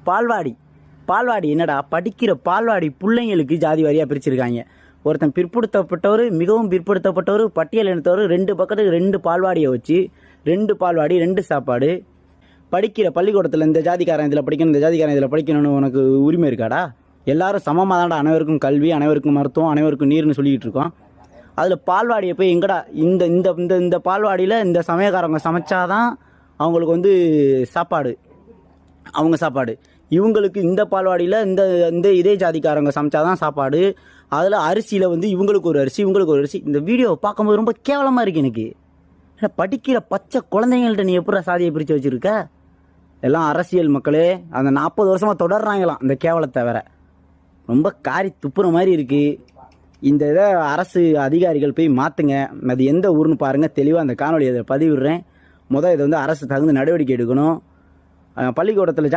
பால்வாடி பால்வாடி என்னடா படிக்கிற பால்வாடி பிள்ளைங்களுக்கு ஜாதி வாரியாக பிரிச்சிருக்காங்க. ஒருத்தன் பிற்படுத்தப்பட்டவர், மிகவும் பிற்படுத்தப்பட்டவர், பட்டியல் இனத்தவர், 2 பக்கத்துக்கு 2 பால்வாடியை வச்சு 2 பால்வாடி 2 சாப்பாடு. படிக்கிற பள்ளிக்கூடத்தில் இந்த ஜாதிக்காரன் இதில் படிக்கணும், இந்த ஜாதிக்காரன் இதில் படிக்கணும்னு உனக்கு உரிமை இருக்காடா? எல்லாரும் சமமாக தான்டா, அனைவருக்கும் கல்வி, அனைவருக்கும் மருத்துவம், அனைவருக்கும் நீர்னு சொல்லிக்கிட்டு இருக்கோம். அதில் பால்வாடியை போய் எங்கடா இந்த இந்த இந்த இந்த பால்வாடியில் இந்த சமயக்காரங்க சமைச்சாதான் அவங்களுக்கு வந்து சாப்பாடு, அவங்க சாப்பாடு. இவங்களுக்கு இந்த பால்வாடியில் இந்த இந்த இதே ஜாதிக்காரங்க சமைச்சாதான் சாப்பாடு. அதில் அரிசியில் வந்து இவங்களுக்கு ஒரு அரிசி, இவங்களுக்கு ஒரு அரிசி. இந்த வீடியோவை பார்க்கும்போது ரொம்ப கேவலமாக இருக்குது எனக்கு. ஏன்னா படிக்கிற பச்சை குழந்தைங்கள்ட்ட நீ எப்படி சாதியை பிரித்து வச்சுருக்க? எல்லாம் அரசியல் மக்களே அந்த 40 வருஷமாக தொடர்றாங்களாம் இந்த கேவலத்தை. வேற ரொம்ப காரி துப்புற மாதிரி இருக்குது. இந்த இதை அரசு அதிகாரிகள் போய் மாற்றுங்க. அது எந்த ஊர்னு பாருங்கள், தெளிவாக அந்த காணொலியை அதை பதிவிடுறேன். இதை வந்து அரசு தகுந்த நடவடிக்கை எடுக்கணும். பள்ளிக்கூடத்தில்